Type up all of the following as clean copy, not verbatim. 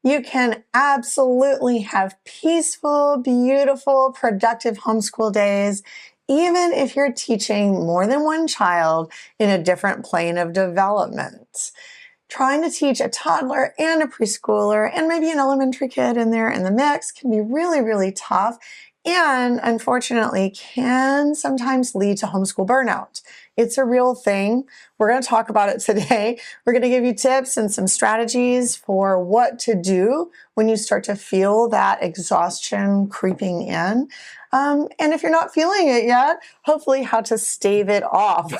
you can absolutely have peaceful, beautiful, productive homeschool days, even if you're teaching more than one child in a different plane of development. Trying to teach a toddler and a preschooler and maybe an elementary kid in there in the mix can be really, really tough, and unfortunately can sometimes lead to homeschool burnout. It's a real thing. We're going to talk about it today. We're going to give you tips and some strategies for what to do when you start to feel that exhaustion creeping in. And if you're not feeling it yet, hopefully how to stave it off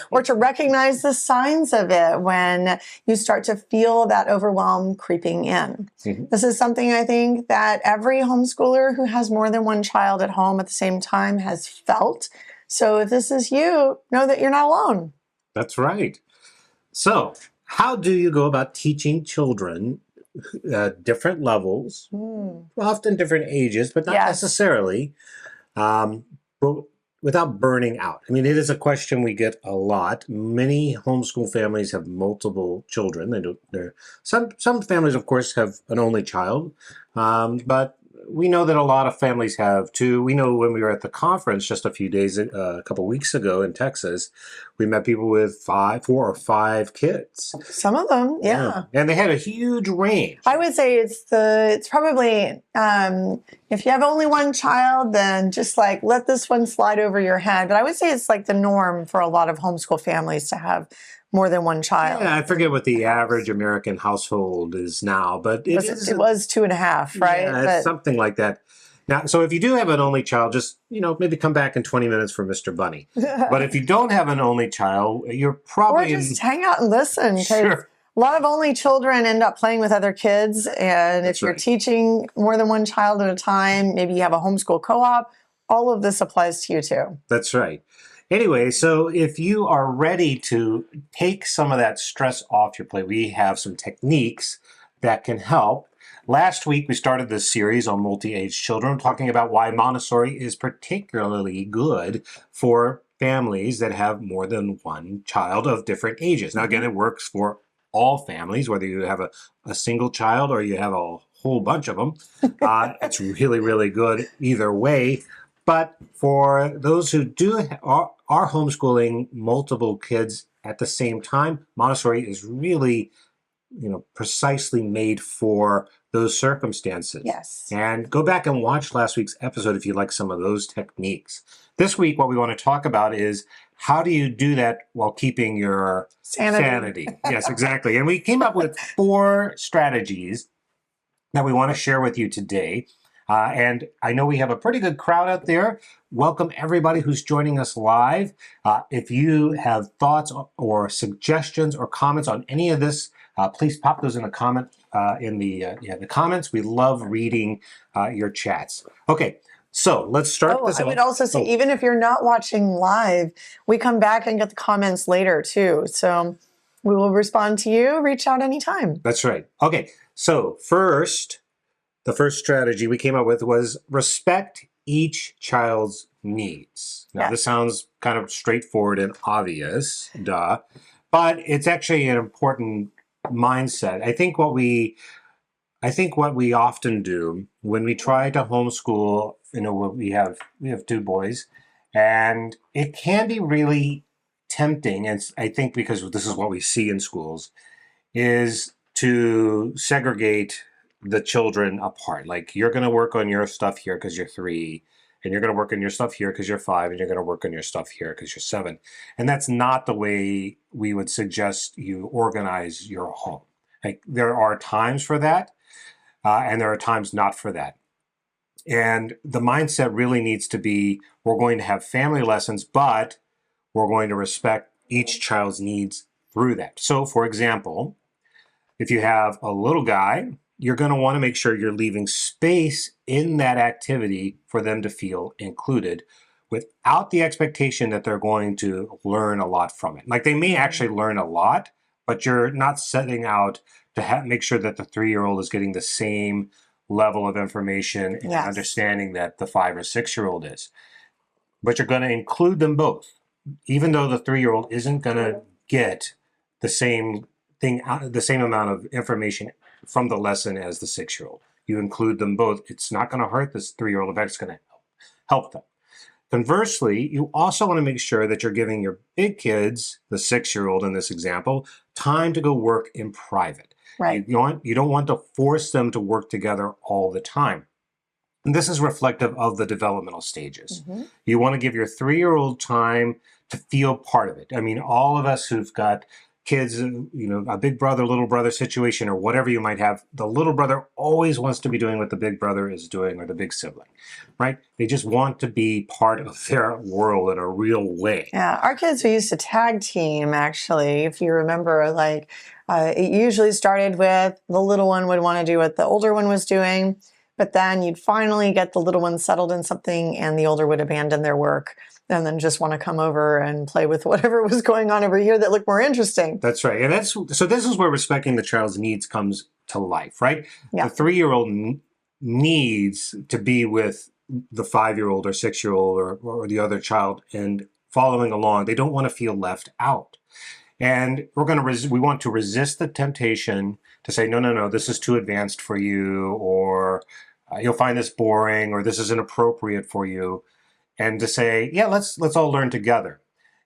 or to recognize the signs of it when you start to feel that overwhelm creeping in. Mm-hmm. This is something I think that every homeschooler who has more than one child at home at the same time has felt. So if this is you, know that you're not alone. That's right. So how do you go about teaching children different levels, often different ages, but not necessarily, without burning out? I mean, it is a question we get a lot. Many homeschool families have multiple children. Some families, of course, have an only child, but we know that a lot of families have two. We know when we were at the conference just a couple weeks ago in Texas, we met people with 4 or 5 kids. Some of them, yeah. And they had a huge range. I would say it's probably, if you have only one child, then just like let this one slide over your head. But I would say it's like the norm for a lot of homeschool families to have more than one child. Yeah, I forget what the average American household is now, but it was 2.5, right? Yeah, it's something like that. Now, so if you do have an only child, just, maybe come back in 20 minutes for Mr. Bunny. But if you don't have an only child, you're probably... Or just hang out and listen. Sure. A lot of only children end up playing with other kids. And if you're teaching more than one child at a time, maybe you have a homeschool co-op, all of this applies to you too. That's right. Anyway, so if you are ready to take some of that stress off your plate, we have some techniques that can help. Last week, we started this series on multi-age children, talking about why Montessori is particularly good for families that have more than one child of different ages. Now, again, it works for all families, whether you have a single child or you have a whole bunch of them. It's really, really good either way. But for those who are homeschooling multiple kids at the same time, Montessori is really, precisely made for those circumstances. Yes. And go back and watch last week's episode if you like some of those techniques. This week, what we want to talk about is how do you do that while keeping your sanity? Yes, exactly. And we came up with 4 strategies that we want to share with you today. And I know we have a pretty good crowd out there. Welcome everybody who's joining us live. If you have thoughts or suggestions or comments on any of this, please pop those in the comments. We love reading your chats. Okay, so let's start this. I would also say, even if you're not watching live, we come back and get the comments later too. So we will respond to you. Reach out anytime. That's right. Okay, so the first strategy we came up with was respect each child's needs. Now, This sounds kind of straightforward and obvious, but it's actually an important mindset. I think what we often do when we try to homeschool, we have 2 boys, and it can be really tempting, and I think because this is what we see in schools, is to segregate the children apart. Like, you're going to work on your stuff here because you're 3, and you're going to work on your stuff here because you're 5, and you're going to work on your stuff here because you're 7. And that's not the way we would suggest you organize your home. Like, there are times for that, and there are times not for that. And the mindset really needs to be, we're going to have family lessons, but we're going to respect each child's needs through that. So, for example, if you have a little guy, you're going to want to make sure you're leaving space in that activity for them to feel included without the expectation that they're going to learn a lot from it. Like, they may actually learn a lot, but you're not setting out to make sure that the 3-year-old is getting the same level of information and understanding that the 5 or 6-year-old is. But you're going to include them both, even though the 3-year-old isn't going to get the same thing, the same amount of information from the lesson as the 6-year-old. You include them both. It's not going to hurt this 3-year-old. In fact, it's going to help them. Conversely, you also want to make sure that you're giving your big kids, the 6-year-old in this example, time to go work in private. Right. You don't want to force them to work together all the time. And this is reflective of the developmental stages. You want to give your 3-year-old time to feel part of it. I mean, all of us who've got kids, a big brother, little brother situation or whatever you might have, the little brother always wants to be doing what the big brother is doing or the big sibling, right? They just want to be part of their world in a real way. Yeah, our kids, we used to tag team, actually, if you remember, it usually started with the little one would want to do what the older one was doing, but then you'd finally get the little one settled in something and the older would abandon their work and then just want to come over and play with whatever was going on over here that looked more interesting. That's right. And so this is where respecting the child's needs comes to life, right? Yeah. The 3-year-old needs to be with the 5-year-old or 6-year-old or the other child and following along. They don't want to feel left out. And we want to resist the temptation to say, no, this is too advanced for you, or you'll find this boring, or this is inappropriate for you. And to say, yeah, let's all learn together.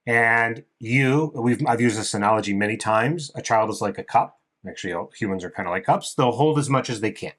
And I've used this analogy many times. A child is like a cup. Actually, humans are kind of like cups. They'll hold as much as they can.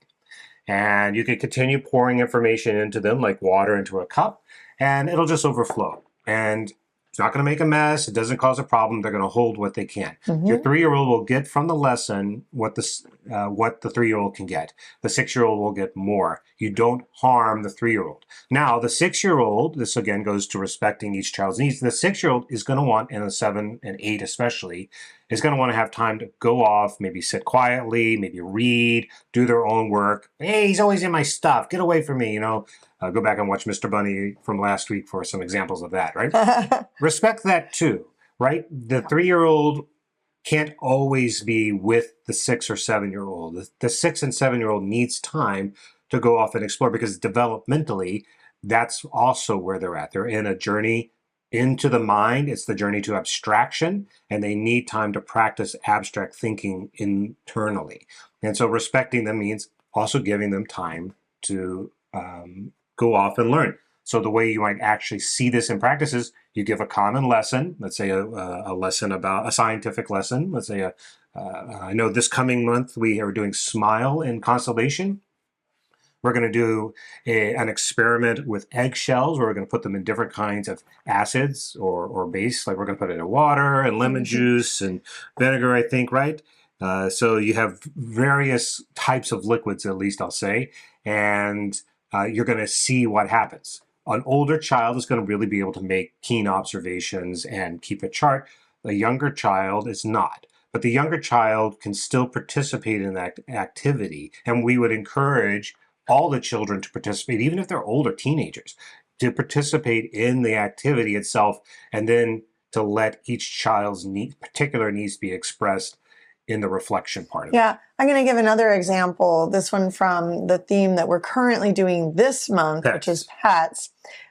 And you can continue pouring information into them like water into a cup, and it'll just overflow. And it's not going to make a mess. It doesn't cause a problem. They're going to hold what they can. Your 3-year-old will get from the lesson what the 3-year-old can get. The 6-year-old will get more. You don't harm the 3-year-old. Now, the 6-year-old, this again goes to respecting each child's needs. The 6-year-old is going to want, and the 7 and 8 especially, is going to want to have time to go off, maybe sit quietly, maybe read, do their own work. Hey, he's always in my stuff. Get away from me, Go back and watch Mr. Bunny from last week for some examples of that, right? Respect that too, right? The 3-year-old can't always be with the 6 or 7-year-old. The 6 and 7-year-old needs time to go off and explore because developmentally, that's also where they're at. They're in a journey into the mind. It's the journey to abstraction, and they need time to practice abstract thinking internally. And so respecting them means also giving them time to go off and learn. So the way you might actually see this in practice is you give a common lesson, let's say a lesson about a scientific lesson. Let's say I know this coming month we are doing SMILE in constellation. We're going to do an experiment with eggshells where we're going to put them in different kinds of acids or base. Like we're going to put it in water and lemon juice and vinegar, I think, right? So you have various types of liquids, at least I'll say, and you're going to see what happens. An older child is going to really be able to make keen observations and keep a chart. A younger child is not. But the younger child can still participate in that activity. And we would encourage all the children to participate, even if they're older teenagers, to participate in the activity itself and then to let each child's particular needs be expressed in the reflection part of it. Yeah, I'm going to give another example, this one from the theme that we're currently doing this month, which is pets.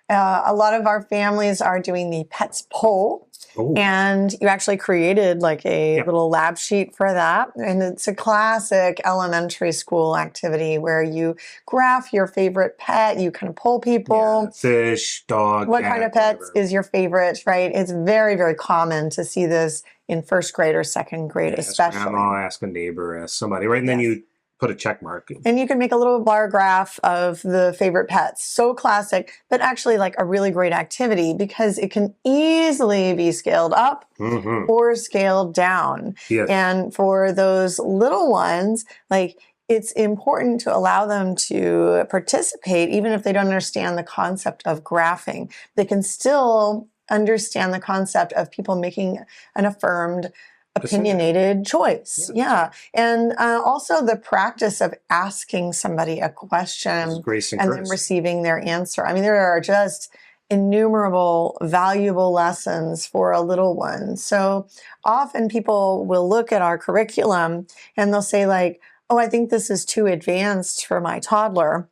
A lot of our families are doing the pets poll. Ooh. And you actually created like a little lab sheet for that. And it's a classic elementary school activity where you graph your favorite pet, you kind of poll people. Yeah, fish, dog, what cat, kind of pets whatever is your favorite, right? It's very, very common to see this in first grade or second grade, especially. Ask grandma, ask a neighbor, ask somebody, right? And then you put a check mark. And you can make a little bar graph of the favorite pets. So classic, but actually like a really great activity because it can easily be scaled up or scaled down. Yes. And for those little ones, like it's important to allow them to participate, even if they don't understand the concept of graphing. They can still understand the concept of people making an affirmed opinionated choice. Yeah. And also the practice of asking somebody a question and then receiving their answer. I mean, there are just innumerable valuable lessons for a little one. So often people will look at our curriculum and they'll say like, oh, I think this is too advanced for my toddler.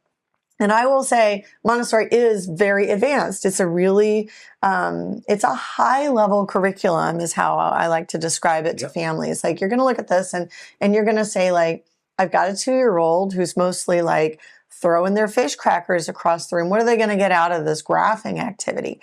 And I will say Montessori is very advanced. It's a really, it's a high level curriculum is how I like to describe it to families. Like you're going to look at this and you're going to say like, I've got a 2-year-old who's mostly like throwing their fish crackers across the room. What are they going to get out of this graphing activity?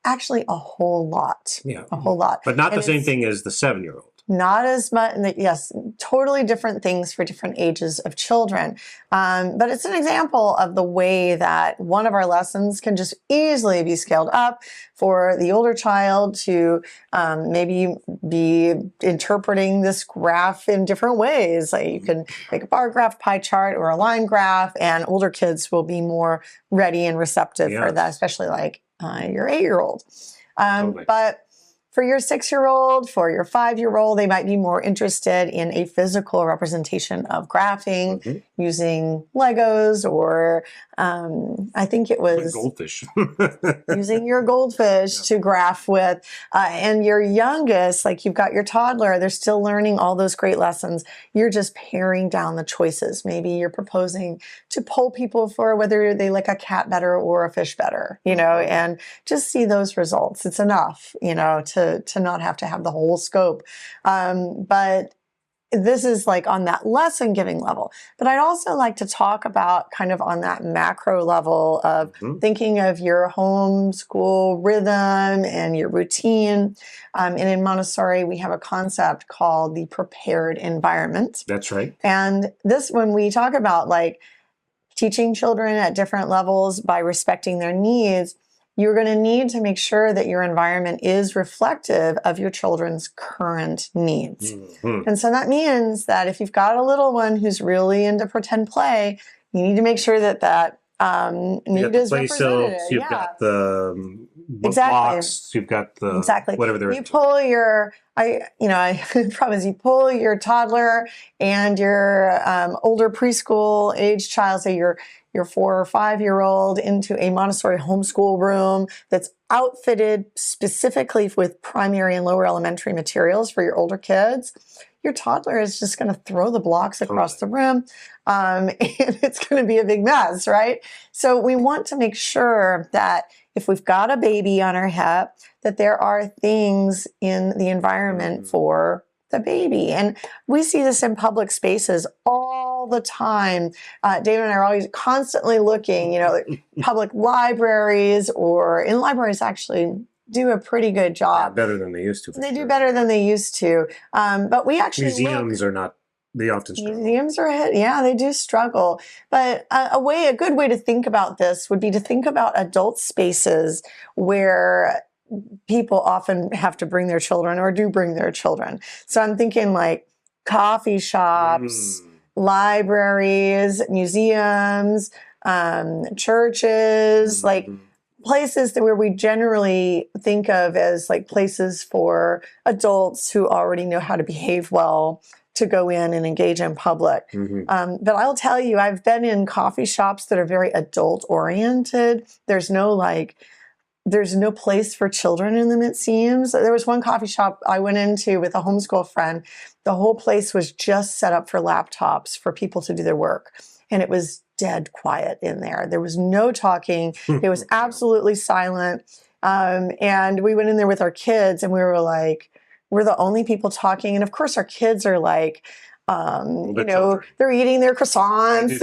Actually, a whole lot. Yeah. A whole lot. But not And the same it's thing as the 7-year-old. not as much. Yes, totally different things for different ages of children. But it's an example of the way that one of our lessons can just easily be scaled up for the older child to maybe be interpreting this graph in different ways. Like you can make a bar graph, pie chart, or a line graph, and older kids will be more ready and receptive for that, especially like your 8-year-old. Totally. But for your 6-year-old, for your 5-year-old, they might be more interested in a physical representation of graphing using Legos or I think it was goldfish. using your goldfish to graph with. And your youngest, like you've got your toddler, they're still learning all those great lessons. You're just paring down the choices. Maybe you're proposing to poll people for whether they like a cat better or a fish better, and just see those results. It's enough, to not have to have the whole scope. But this is like on that lesson giving level. But I'd also like to talk about kind of on that macro level of thinking of your homeschool rhythm and your routine. And in Montessori, we have a concept called the prepared environment. That's right. And this, when we talk about like teaching children at different levels by respecting their needs, you're going to need to make sure that your environment is reflective of your children's current needs. And so that means that if you've got a little one who's really into pretend play, you need to make sure that need is represented. You've got the blocks, you've got the whatever they're You pull your, I promise you pull your toddler and your older preschool age child, say your 4 or 5-year-old, into a Montessori homeschool room that's outfitted specifically with primary and lower elementary materials for your older kids. Your toddler is just going to throw the blocks across the room, and it's going to be a big mess, right? So we want to make sure that if we've got a baby on our hip, that there are things in the environment for the baby. And we see this in public spaces all the time. David and I are always constantly looking, public libraries, or in libraries actually do a pretty good job. Better than they used to. They do better than they used to. But we actually museums are not. They often struggle. Museums are they do struggle. But a good way to think about this would be to think about adult spaces where people often have to bring their children or do bring their children. So I'm thinking like coffee shops, libraries, museums, churches, like places where we generally think of as like places for adults who already know how to behave well to go in and engage in public. But I'll tell you, I've been in coffee shops that are very adult oriented. There's no place for children in them, it seems. There was one coffee shop I went into with a homeschool friend. The whole place was just set up for laptops for people to do their work. And it was dead quiet in there. There was no talking. It was absolutely silent. And we went in there with our kids and we were like, we're the only people talking. And of course, our kids are like, they're eating their croissants,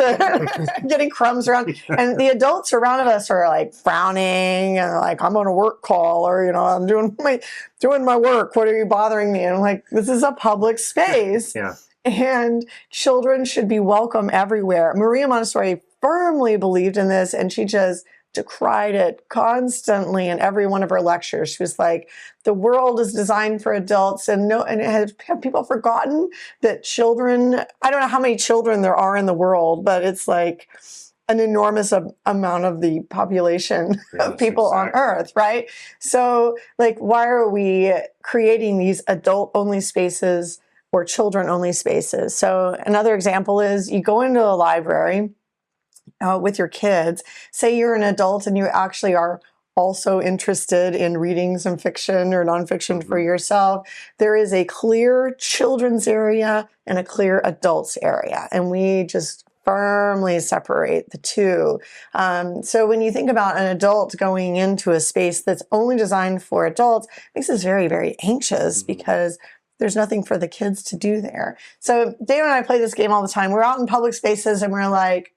getting crumbs around. And the adults around us are like frowning and like, I'm on a work call, or, I'm doing my work. What are you bothering me? And I'm like, this is a public space. And children should be welcome everywhere. Maria Montessori firmly believed in this, and she just decried it constantly in every one of her lectures. She was like, the world is designed for adults, and have people forgotten that children, I don't know how many children there are in the world, but it's like an enormous amount of the population of people on Earth, right? So like, why are we creating these adult-only spaces or children-only spaces? So another example is you go into a library with your kids. Say you're an adult and you actually are also interested in reading some fiction or nonfiction for yourself. There is a clear children's area and a clear adults area, and we just firmly separate the two. So when you think about an adult going into a space that's only designed for adults, it makes us very, very anxious because there's nothing for the kids to do there. So David and I play this game all the time. We're out in public spaces and we're like,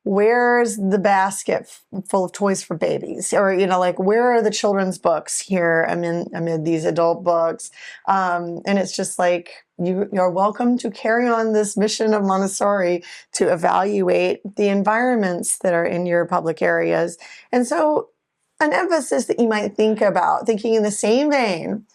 where's the basket full of toys for babies? Or, like, where are the children's books here amid these adult books? And it's just like, you're welcome to carry on this mission of Montessori to evaluate the environments that are in your public areas. And so an emphasis that you might think about, thinking in the same vein,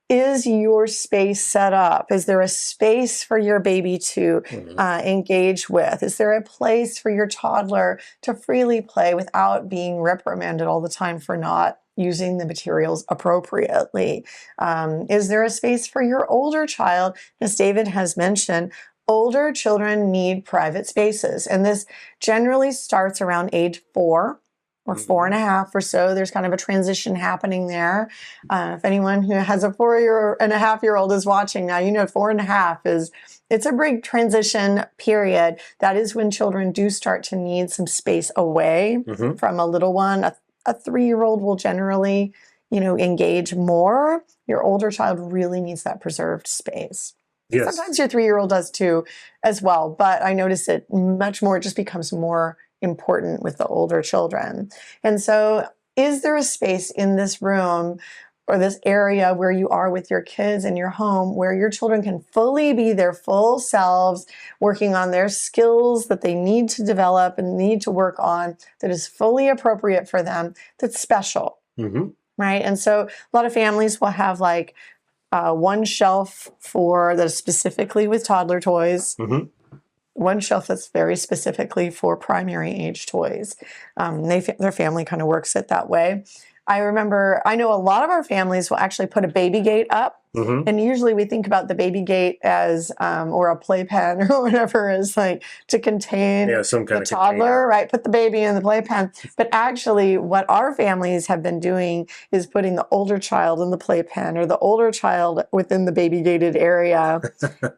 is your space set up? Is there a space for your baby to engage with? Is there a place for your toddler to freely play without being reprimanded all the time for not using the materials appropriately? Is there a space for your older child? As David has mentioned, older children need private spaces, and this generally starts around age 4 or 4.5 or so. There's kind of a transition happening there. If anyone who has a 4.5-year-old is watching now, 4.5 it's a big transition period. That is when children do start to need some space away from a little one. A 3-year-old will generally, engage more. Your older child really needs that preserved space. Yes. Sometimes your 3-year-old does too, as well. But I notice it much more. It just becomes more important with the older children. And so, is there a space in this room or this area where you are with your kids in your home where your children can fully be their full selves, working on their skills that they need to develop and need to work on, that is fully appropriate for them, that's special, right? And so a lot of families will have like one shelf that's specifically with toddler toys, one shelf that's very specifically for primary age toys. Their family kind of works it that way. I know a lot of our families will actually put a baby gate up. And usually we think about the baby gate as, or a playpen or whatever, is like to contain some kind the of toddler, container. right? Put the baby in the playpen. But actually what our families have been doing is putting the older child in the playpen or the older child within the baby gated area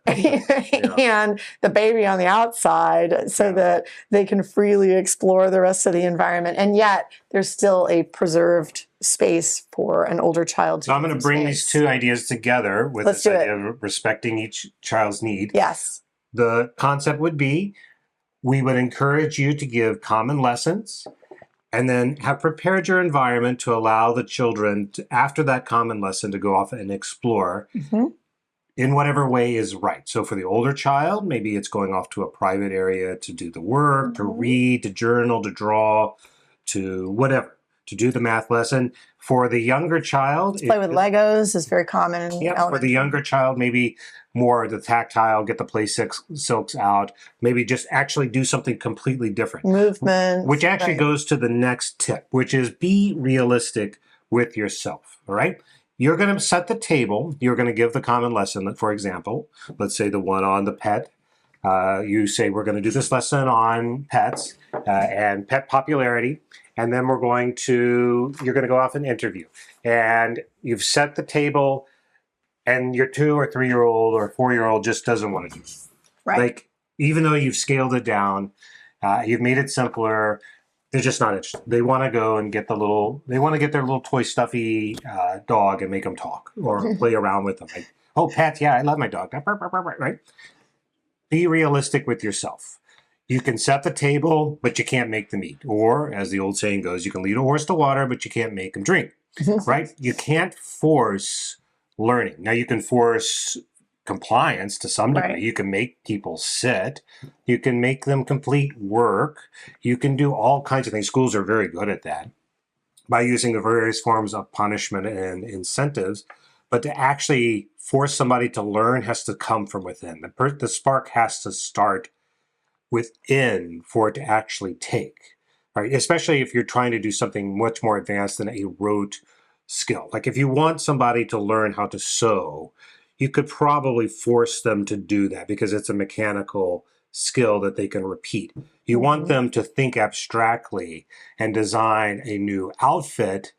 and the baby on the outside so that they can freely explore the rest of the environment. And yet there's still a preserved space for an older child to So I'm going to bring these two ideas together with this idea of respecting each child's need. Yes. The concept would be, we would encourage you to give common lessons and then have prepared your environment to allow the children to, after that common lesson, to go off and explore in whatever way is right. So for the older child, maybe it's going off to a private area to do the work, to read, to journal, to draw, to whatever, to do the math lesson. For the younger child, play with Legos is very common. For the younger child, maybe more the tactile, get the play silks out, maybe just actually do something completely different. Movement. Which actually goes to the next tip, which is be realistic with yourself, all right? You're going to set the table. You're going to give the common lesson, for example, let's say the one on the pet. You say, we're going to do this lesson on pets and pet popularity. And then you're going to go off and interview. And you've set the table, and your 2 or 3-year-old or 4-year-old just doesn't want to do it. Right. Like, even though you've scaled it down, you've made it simpler, they're just not interested. They want to go and get their little toy stuffy dog and make them talk or play around with them. Like, oh, pets, yeah, I love my dog. Right? Be realistic with yourself. You can set the table, but you can't make them eat. Or, as the old saying goes, you can lead a horse to water, but you can't make them drink, right? You can't force learning. Now, you can force compliance to some degree. Right. You can make people sit. You can make them complete work. You can do all kinds of things. Schools are very good at that by using the various forms of punishment and incentives. But to actually force somebody to learn has to come from within. The spark has to start within for it to actually take, right? Especially if you're trying to do something much more advanced than a rote skill. Like if you want somebody to learn how to sew, you could probably force them to do that because it's a mechanical skill that they can repeat. You want them to think abstractly and design a new outfit.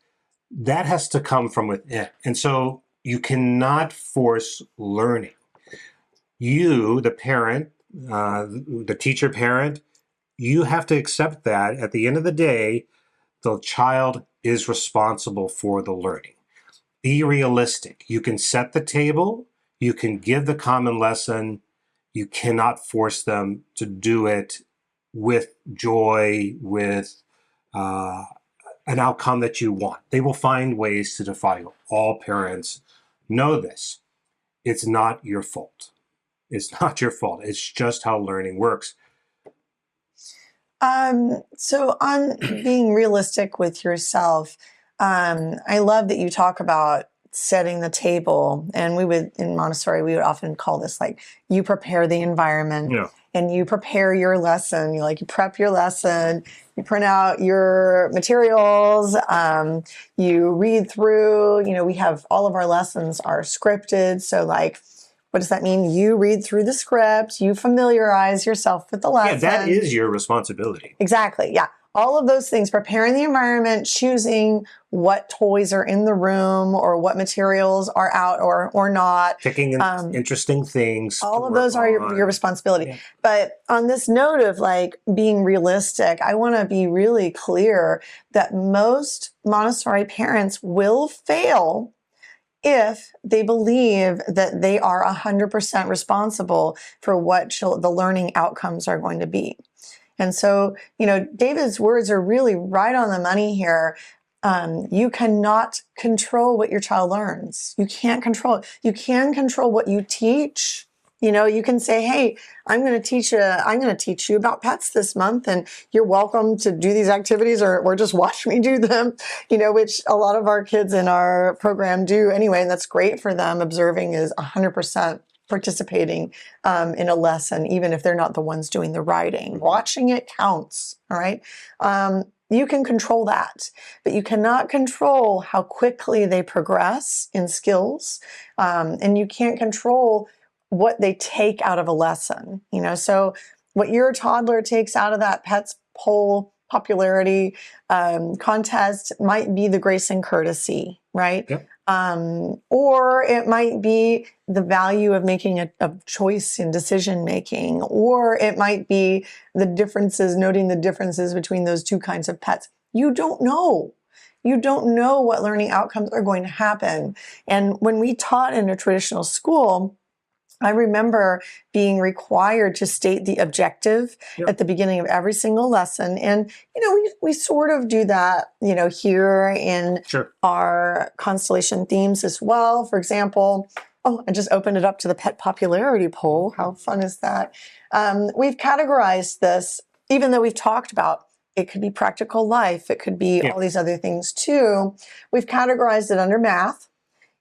That has to come from within. And so you cannot force learning. You, the parent, the teacher parent, you have to accept that at the end of the day, the child is responsible for the learning. Be realistic. You can set the table, you can give the common lesson, you cannot force them to do it with joy, with an outcome that you want. They will find ways to defy you. All parents know this. It's not your fault. It's not your fault. It's just how learning works. So on being realistic with yourself, I love that you talk about setting the table. And we would, in Montessori, we would often call this like, you prepare the environment and you prepare your lesson. You prep your lesson, you print out your materials, you read through, we have all of our lessons are scripted. So like, what does that mean? You read through the script, you familiarize yourself with the lesson. Yeah, that is your responsibility. Exactly. Yeah. All of those things, preparing the environment, choosing what toys are in the room or what materials are out or not. Picking interesting things. All of those are your responsibility. Yeah. But on this note of like being realistic, I want to be really clear that most Montessori parents will fail if they believe that they are 100% responsible for what the learning outcomes are going to be. And so, David's words are really right on the money here. You cannot control what your child learns. You can't control it. You can control what you teach. You can say, hey, I'm going to teach you about pets this month, and you're welcome to do these activities or just watch me do them, which a lot of our kids in our program do anyway. And that's great for them. Observing is 100% participating in a lesson, even if they're not the ones doing the writing. Watching it counts, all right? You can control that, but you cannot control how quickly they progress in skills, and you can't control what they take out of a lesson, So what your toddler takes out of that pets poll popularity contest might be the grace and courtesy, right? Yep. Or it might be the value of making a choice in decision making, or it might be noting the differences between those two kinds of pets. You don't know. You don't know what learning outcomes are going to happen. And when we taught in a traditional school, I remember being required to state the objective at the beginning of every single lesson. And, we sort of do that, here in our constellation themes as well. For example, I just opened it up to the pet popularity poll. How fun is that? We've categorized this, even though we've talked about it could be practical life. It could be all these other things too. We've categorized it under math.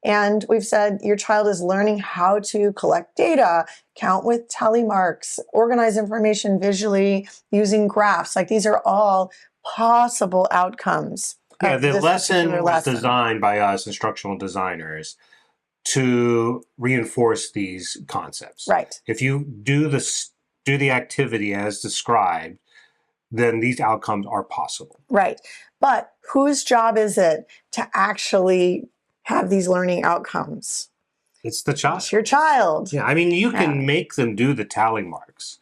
And we've said your child is learning how to collect data, count with tally marks, organize information visually using graphs. Like these are all possible outcomes. Yeah, the lesson was designed by us instructional designers to reinforce these concepts. Right. If you do the activity as described, then these outcomes are possible. Right. But whose job is it to actually have these learning outcomes? It's the child. It's your child. Yeah, I mean, you can make them do the tally marks.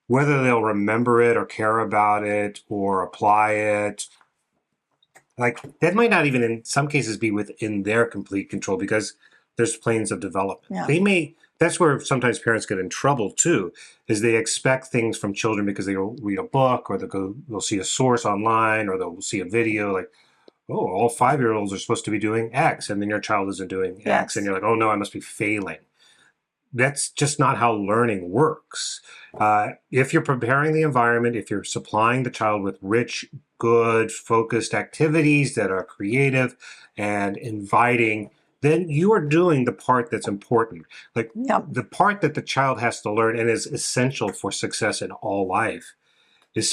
Whether they'll remember it or care about it or apply it, like that might not even in some cases be within their complete control because there's planes of development. Yeah. That's where sometimes parents get in trouble too, is they expect things from children because they'll read a book or they'll see a source online or they'll see a video like, oh, all 5-year-olds are supposed to be doing X, and then your child isn't doing X, and you're like, oh no, I must be failing. That's just not how learning works. If you're preparing the environment, if you're supplying the child with rich, good, focused activities that are creative and inviting, then you are doing the part that's important. Like the part that the child has to learn and is essential for success in all life is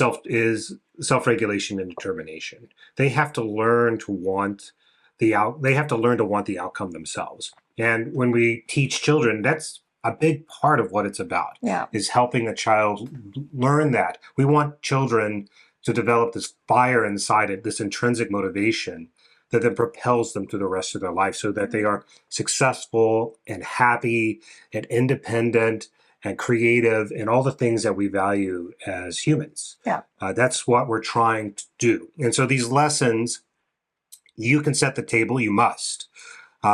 self-regulation and determination. They have to learn to want the outcome themselves. And when we teach children, that's a big part of what it's about. Is helping a child learn that. We want children to develop this fire inside it, this intrinsic motivation that then propels them through the rest of their life so that they are successful and happy and independent and creative and all the things that we value as humans. That's what we're trying to do. And so these lessons, you can set the table, you must.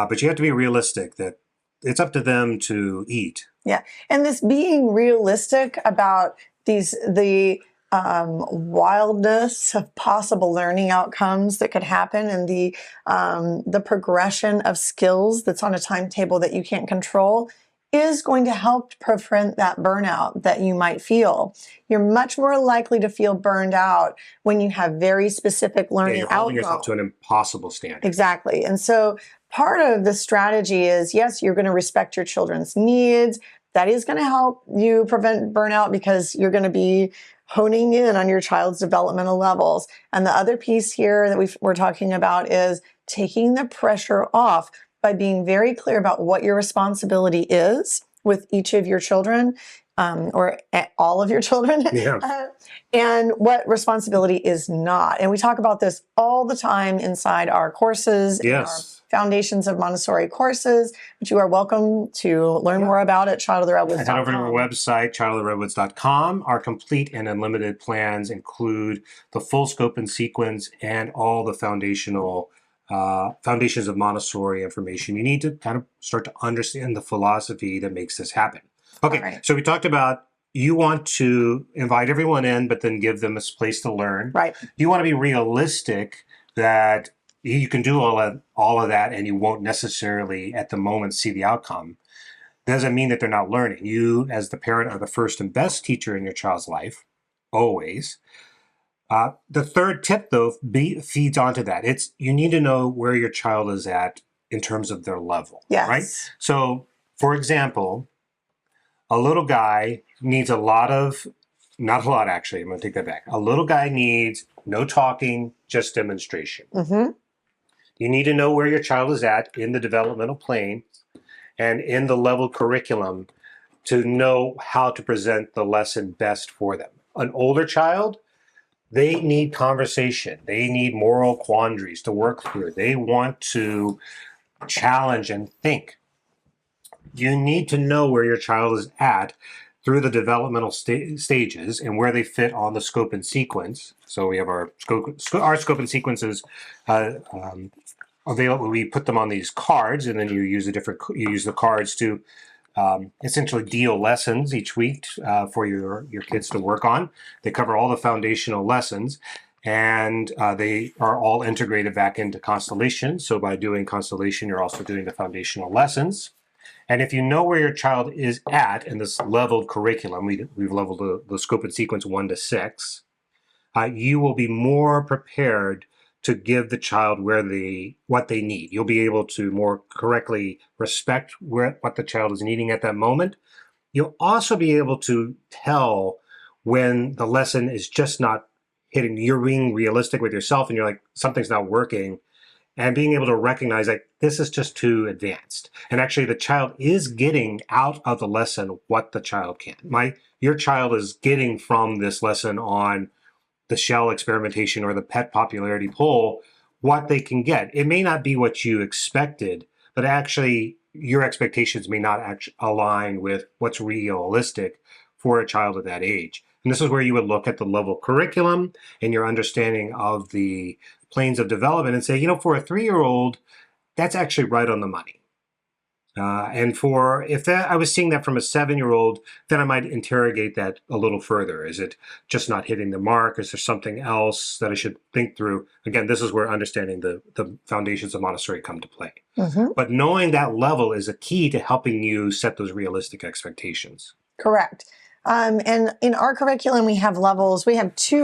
But you have to be realistic that it's up to them to eat. Yeah. And this being realistic about the wildness of possible learning outcomes that could happen, and the progression of skills that's on a timetable that you can't control, is going to help prevent that burnout that you might feel. You're much more likely to feel burned out when you have very specific learning You're holding yourself outcomes. to an impossible standard. Exactly. And so part of the strategy is, yes, you're going to respect your children's needs. That is going to help you prevent burnout because you're going to be honing in on your child's developmental levels. And the other piece here that we're talking about is taking the pressure off by being very clear about what your responsibility is with each of your children, or all of your children, Yeah. and what responsibility is not. And we talk about this all the time inside our courses, in our Yes. Foundations of Montessori courses, which you are welcome to learn more about at Head over to our childoftheredwoods.com. website, childoftheredwoods.com. Our complete and unlimited plans include the full scope and sequence and all the foundations of Montessori information. You need to kind of start to understand the philosophy that makes this happen. Okay, Right. So we talked about you want to invite everyone in, but then give them a place to learn. Right. You want to be realistic that you can do all of that and you won't necessarily at the moment see the outcome. Doesn't mean that they're not learning. You, as the parent, are the first and best teacher in your child's life, always. The third tip, though, feeds onto that. You need to know where your child is at in terms of their level. Yes. Right? So, for example, a little guy needs not a lot actually, I'm going to take that back. A little guy needs no talking, just demonstration. Mm-hmm. You need to know where your child is at in the developmental plane and in the level curriculum to know how to present the lesson best for them. An older child, they need conversation. They need moral quandaries to work through. They want to challenge and think. You need to know where your child is at through the developmental stages and where they fit on the scope and sequence. So we have our scope and sequences available. We put them on these cards, and then you use the cards to essentially deal lessons each week for your kids to work on. They cover all the foundational lessons, and they are all integrated back into Constellation. So by doing Constellation, you're also doing the foundational lessons. And if you know where your child is at in this leveled curriculum, we've leveled the scope and sequence 1 to 6, you will be more prepared to give the child what they need. You'll be able to more correctly respect what the child is needing at that moment. You'll also be able to tell when the lesson is just not hitting. You're being realistic with yourself and you're like, something's not working. And being able to recognize like this is just too advanced. And actually the child is getting out of the lesson what the child can. Your child is getting from this lesson on the shell experimentation or the pet popularity poll what they can get. It may not be what you expected, but actually your expectations may not actually align with what's realistic for a child at that age. And this is where you would look at the level curriculum and your understanding of the planes of development and say, for a 3-year-old, that's actually right on the money. And if I was seeing that from a 7-year-old, then I might interrogate that a little further. Is it just not hitting the mark? Is there something else that I should think through? Again, this is where understanding the foundations of Montessori come to play. Mm-hmm. But knowing that level is a key to helping you set those realistic expectations. Correct. And in our curriculum, we have levels. We have two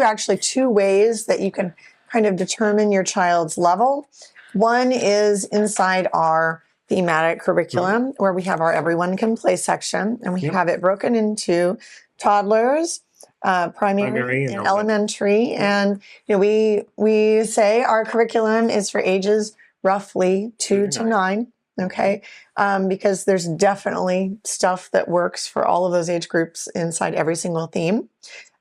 ways that you can kind of determine your child's level. One is inside our thematic curriculum, where we have our Everyone Can Play section, and we have it broken into toddlers, primary and elementary. And we say our curriculum is for ages roughly 2 to 9. Okay, because there's definitely stuff that works for all of those age groups inside every single theme.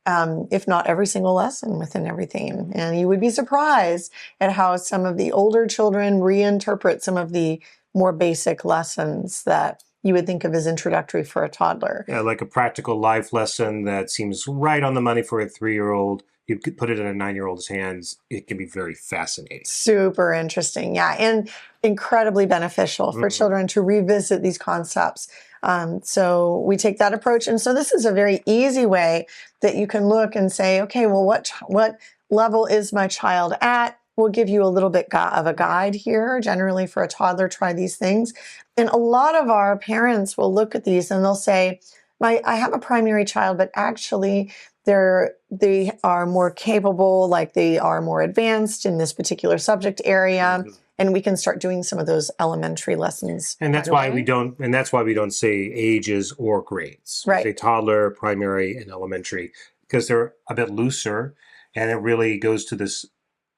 If not every single lesson within every theme. And you would be surprised at how some of the older children reinterpret some of the more basic lessons that you would think of as introductory for a toddler. Yeah, like a practical life lesson that seems right on the money for a 3-year-old you could put it in a 9-year-old's hands, it can be very fascinating. Super interesting. Yeah. And incredibly beneficial for children to revisit these concepts. So we take that approach. And so this is a very easy way that you can look and say, okay, well, what level is my child at? We'll give you a little bit of a guide here. Generally for a toddler, try these things. And a lot of our parents will look at these and they'll say, I have a primary child, but actually they are more capable, like they are more advanced in this particular subject area. And we can start doing some of those elementary lessons. And that's why we don't say ages or grades. Right. We say toddler, primary, and elementary, because they're a bit looser, and it really goes to this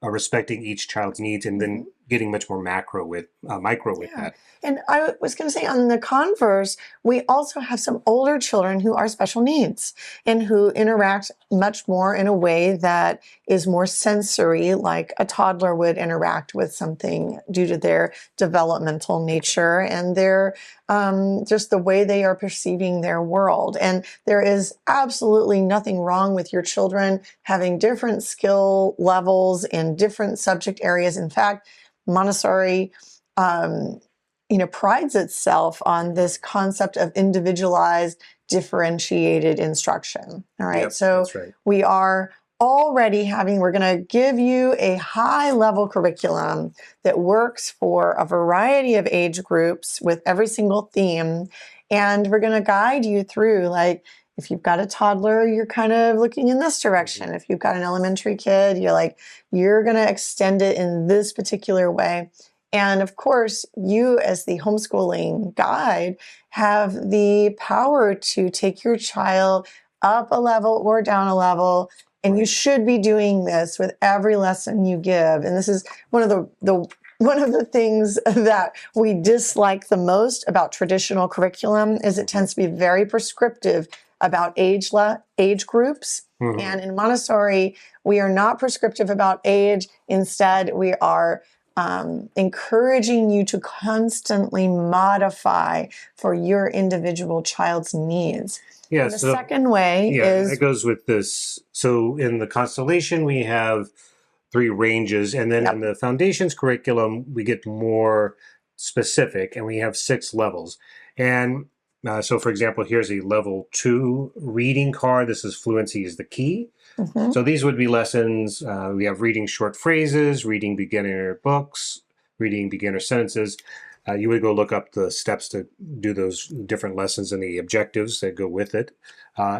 respecting each child's needs, and then getting much more micro with that. And I was going to say, on the converse, we also have some older children who are special needs and who interact much more in a way that is more sensory, like a toddler would interact with something due to their developmental nature and their just the way they are perceiving their world. And there is absolutely nothing wrong with your children having different skill levels in different subject areas. In fact, Montessori prides itself on this concept of individualized, differentiated instruction. All right. Yep, so that's right. we are already we're going to give you a high level curriculum that works for a variety of age groups with every single theme. And we're going to guide you through, like, if you've got a toddler, you're kind of looking in this direction. If you've got an elementary kid, you're going to extend it in this particular way. And of course, you as the homeschooling guide have the power to take your child up a level or down a level. And you should be doing this with every lesson you give. And this is one of the things that we dislike the most about traditional curriculum is it tends to be very prescriptive about age groups. And in Montessori, we are not prescriptive about age. Instead, we are encouraging you to constantly modify for your individual child's needs. Yeah, and the second way is... it goes with this. So in the constellation, we have 3 ranges. And then in the foundations curriculum, we get more specific, and we have 6 levels. And so, for example, here's a level 2 reading card. This is Fluency is the Key. So these would be lessons. We have reading short phrases, reading beginner books, reading beginner sentences. You would go look up the steps to do those different lessons and the objectives that go with it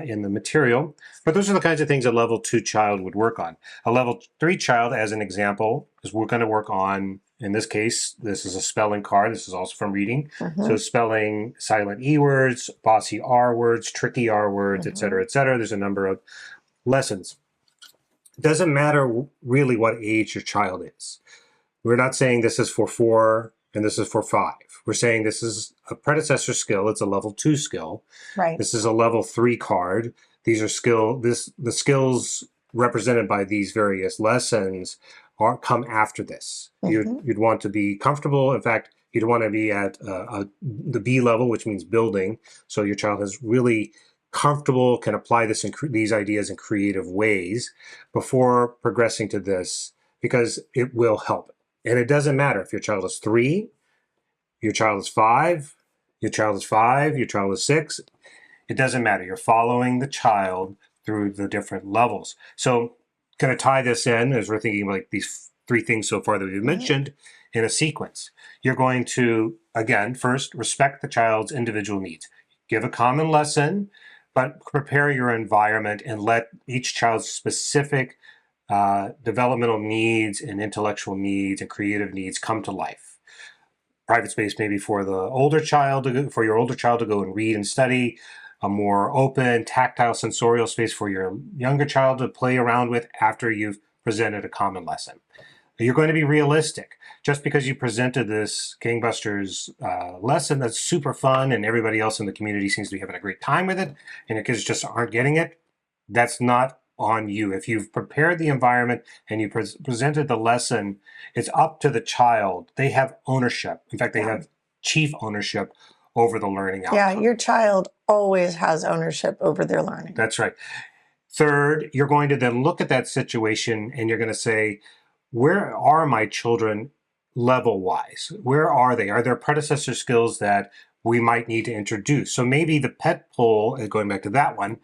in the material. But those are the kinds of things a level 2 child would work on. A level 3 child, as an example, is we're going to work on, in this case, this is a spelling card. This is also from reading. So spelling silent E words, bossy R words, tricky R words, et cetera, et cetera. There's a number of lessons. It doesn't matter really what age your child is. We're not saying this is for 4 and this is for 5. We're saying this is a predecessor skill. It's a level 2 skill. Right. This is a level 3 card. These are the skills represented by these various lessons come after this. You'd want to be comfortable. In fact, you'd want to be at the B level, which means building. So your child is really comfortable, can apply these ideas in creative ways before progressing to this, because it will help. And it doesn't matter if your child is 3, your child is 5, your child is 5, your child is 6. It doesn't matter. You're following the child through the different levels. So going to tie this in as we're thinking like these 3 things so far that we've mentioned in a sequence. You're going to, again, first respect the child's individual needs. Give a common lesson, but prepare your environment and let each child's specific developmental needs and intellectual needs and creative needs come to life. Private space maybe for your older child to go and read and study. A more open, tactile, sensorial space for your younger child to play around with after you've presented a common lesson. You're going to be realistic. Just because you presented this gangbusters lesson that's super fun and everybody else in the community seems to be having a great time with it, and your kids just aren't getting it, that's not on you. If you've prepared the environment and you presented the lesson, it's up to the child. They have ownership. In fact, they have chief ownership over the learning outcome. Yeah, your child always has ownership over their learning. That's right. Third, you're going to then look at that situation and you're going to say, where are my children level wise? Where are they? Are there predecessor skills that we might need to introduce? So maybe the pet pull, going back to that one,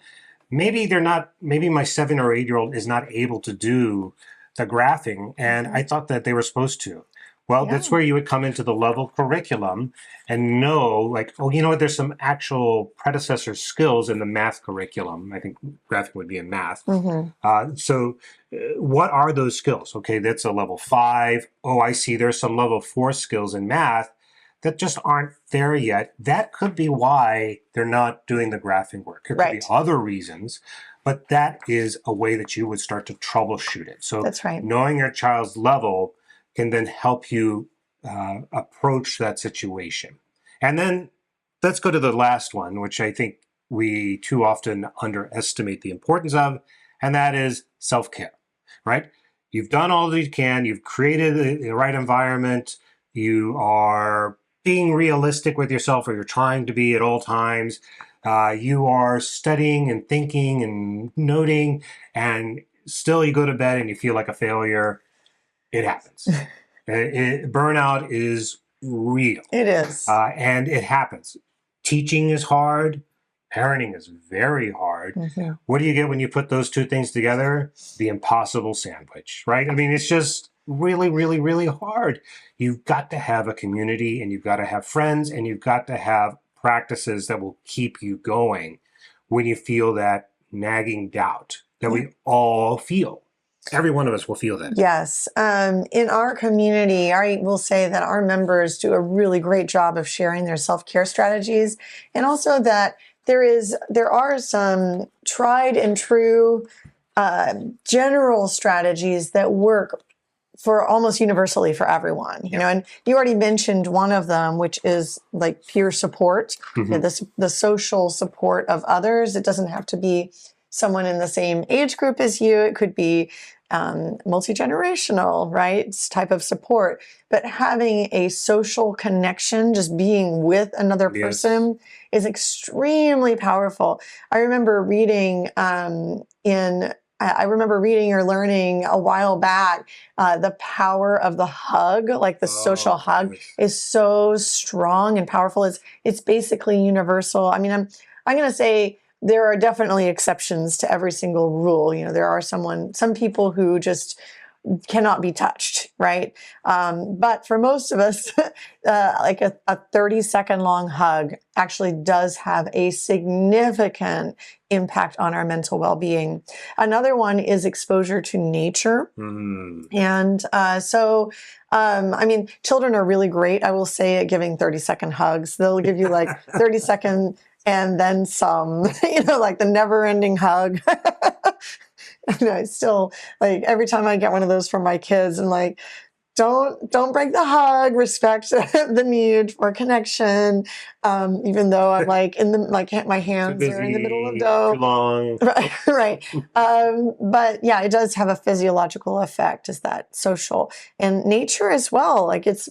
maybe they're not, maybe my 7 or 8 year old is not able to do the graphing, and I thought that they were supposed to. Well, that's where you would come into the level curriculum and know, like, oh, you know what, there's some actual predecessor skills in the math curriculum. I think graphing would be in math. So what are those skills? Okay, that's a level 5. Oh, I see there's some level 4 skills in math that just aren't there yet. That could be why they're not doing the graphing work. There could be other reasons, but that is a way that you would start to troubleshoot it. So that's right. Knowing your child's level can then help you approach that situation. And then let's go to the last one, which I think we too often underestimate the importance of, and that is self-care, right? You've done all that you can. You've created the right environment. You are being realistic with yourself, or you're trying to be at all times. You are studying and thinking and noting, and still you go to bed and you feel like a failure. It happens. Burnout is real. It is. And it happens. Teaching is hard. Parenting is very hard. What do you get when you put those two things together? The impossible sandwich, right? I mean, it's just really, really, really hard. You've got to have a community, and you've got to have friends, and you've got to have practices that will keep you going when you feel that nagging doubt that we all feel. Every one of us will feel that. Yes. In our community, I will say that our members do a really great job of sharing their self-care strategies, and also that there are some tried and true general strategies that work for almost universally for everyone. You know, and you already mentioned one of them, which is like peer support, you know, the social support of others. It doesn't have to be someone in the same age group as you. It could be multi-generational, right, type of support. But having a social connection, just being with another person, is extremely powerful. I remember reading or learning a while back, the power of the hug, like the social hug, is so strong and powerful. It's basically universal. I mean, I'm going to say there are definitely exceptions to every single rule. You know, there are some people who just cannot be touched, right? But for most of us, like a 30-second long hug actually does have a significant impact on our mental well-being. Another one is exposure to nature. And I mean, children are really great, I will say, at giving 30-second hugs. They'll give you like 30-second and then some, you know, like the never-ending hug. And I still, like, every time I get one of those from my kids, I'm like, don't break the hug, respect the need for connection. Even though I'm like my hands are in the middle of dough. Too long. Right. But yeah, it does have a physiological effect, is that social, and nature as well. Like it's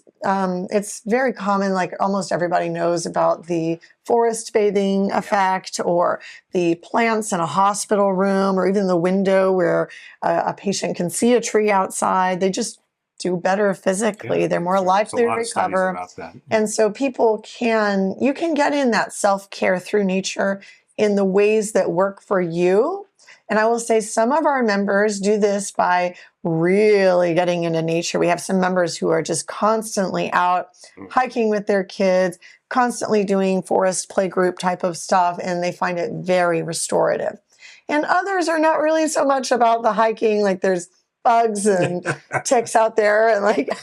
very common. Like almost everybody knows about the forest bathing effect, or the plants in a hospital room, or even the window where a patient can see a tree outside. They just do better physically. They're more likely to recover. And so you can get in that self-care through nature in the ways that work for you. And I will say some of our members do this by really getting into nature. We have some members who are just constantly out hiking with their kids, constantly doing forest playgroup type of stuff, and they find it very restorative. And others are not really so much about the hiking. Like there's bugs and ticks out there, and like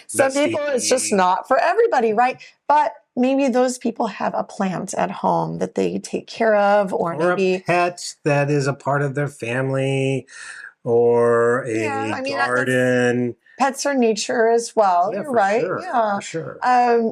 some people, it's just not for everybody, right? But maybe those people have a plant at home that they take care of, or maybe a pet that is a part of their family, or a garden. Pets are nature as well. Yeah, You're right. Sure, yeah, for sure.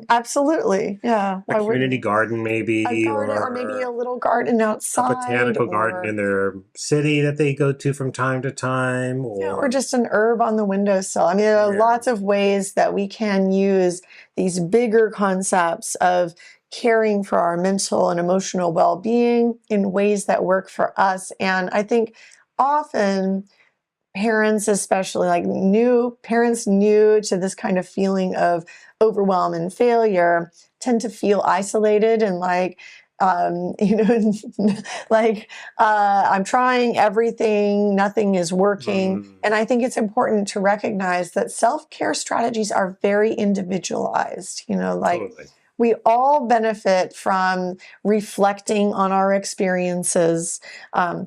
Absolutely. Yeah, A community garden, maybe, or maybe a little garden outside, a botanical garden in their city that they go to from time to time, or just an herb on the windowsill. I mean, there are lots of ways that we can use these bigger concepts of caring for our mental and emotional well-being in ways that work for us. And I think often parents, especially like new parents new to this kind of feeling of overwhelm and failure, tend to feel isolated and like, you know, like I'm trying everything, nothing is working. Mm, And I think it's important to recognize that self-care strategies are very individualized, you know, like totally. we all benefit from reflecting on our experiences.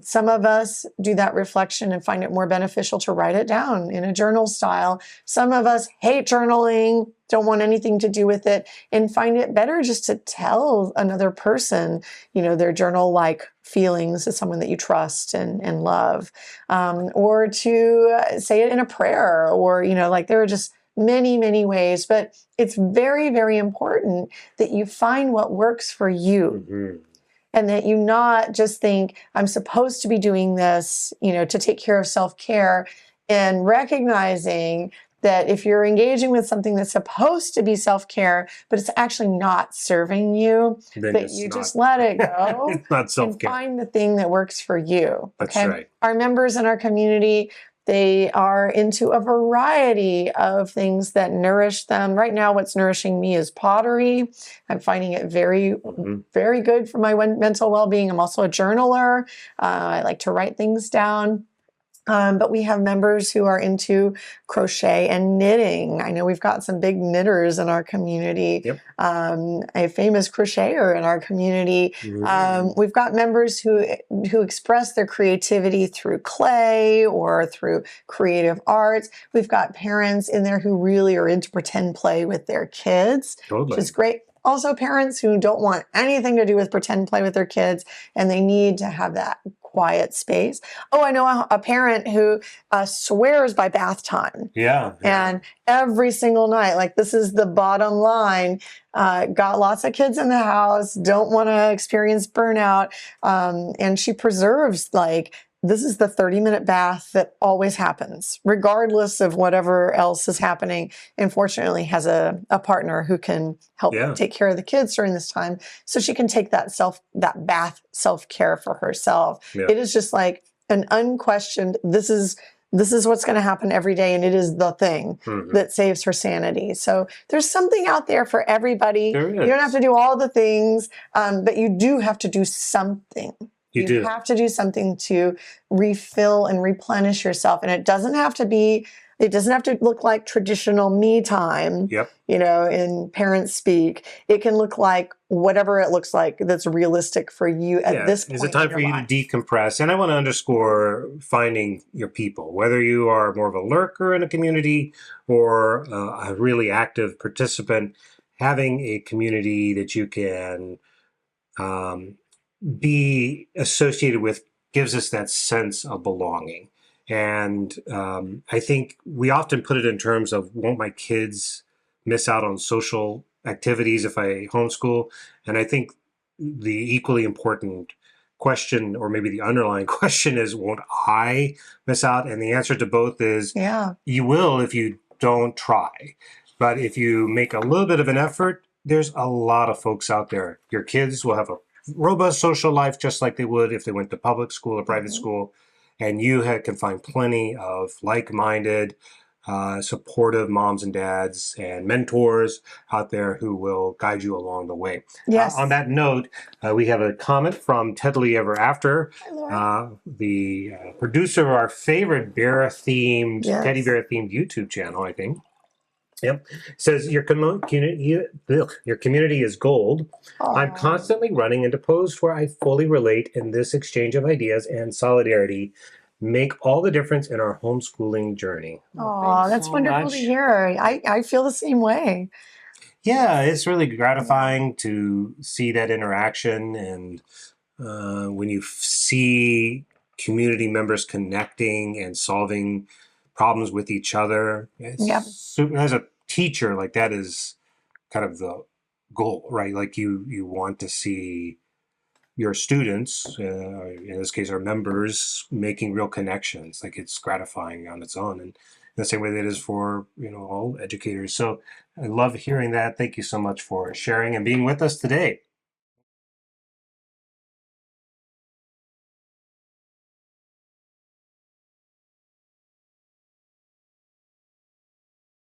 Some of us do that reflection and find it more beneficial to write it down in a journal style. Some of us hate journaling, don't want anything to do with it, and find it better just to tell another person, you know, their journal-like feelings to someone that you trust and love, or to say it in a prayer, or, you know, like there are just many, many ways, but it's very, very important that you find what works for you. Hmm. And that you not just think, I'm supposed to be doing this, you know, to take care of self-care, and recognizing that if you're engaging with something that's supposed to be self-care, but it's actually not serving you, Then that it's you not. just let it go It's not and self-care. find the thing that works for you. That's Okay. right. Our members in our community, they are into a variety of things that nourish them. Right now, what's nourishing me is pottery. I'm finding it very, Hmm. very good for my mental well-being. I'm also a journaler. I like to write things down. But we have members who are into crochet and knitting. I know we've got some big knitters in our community, Yep. a famous crocheter in our community. We've got members who express their creativity through clay or through creative arts. We've got parents in there who really are into pretend play with their kids, which is Totally. great. Also, parents who don't want anything to do with pretend play with their kids, and they need to have that quiet space. Oh, I know a parent who swears by bath time. Yeah. Yeah. And every single night, like this is the bottom line, got lots of kids in the house, don't want to experience burnout. And she preserves like, this is the 30-minute bath that always happens, regardless of whatever else is happening. And fortunately has a partner who can help Yeah. take care of the kids during this time. So she can take that bath self-care for herself. Yeah. It is just like an unquestioned, this is what's going to happen every day. And it is the thing Mhm. that saves her sanity. So there's something out there for everybody. There You don't have is. to do all the things, but you do have to do something. You You do. have to do something to refill and replenish yourself. And it doesn't have to look like traditional me time, Yep. you know, in parent speak. It can look like whatever it looks like that's realistic for you at this It's a point in time your for you life. to decompress. And I want to underscore finding your people, whether you are more of a lurker in a community or a really active participant, having a community that you can um, be associated with gives us that sense of belonging. And I think we often put it in terms of, won't my kids miss out on social activities if I homeschool? And I think the equally important question, or maybe the underlying question, is, won't I miss out? And the answer to both is, Yeah. you will if you don't try. But if you make a little bit of an effort, there's a lot of folks out there. Your kids will have a robust social life just like they would if they went to public school or private school. And you can find plenty of like-minded, supportive moms and dads and mentors out there who will guide you along the way. Yes. On that note, we have a comment from Tedley Ever After, Hi, Laura. the producer of our favorite bear-themed, Yes. teddy bear-themed YouTube channel, I think. Yep. Says your community is gold. I'm Aw. constantly running into posts where I fully relate, and this exchange of ideas and solidarity make all the difference in our homeschooling journey. Aw, that's wonderful to hear. I feel the same way. Yeah, it's really gratifying to see that interaction, and when you see community members connecting and solving problems with each other. Yep. As a teacher, like, that is kind of the goal, right? Like, you want to see your students, in this case our members, making real connections. Like, it's gratifying on its own. And the same way that it is for, all educators. So I love hearing that. Thank you so much for sharing and being with us today.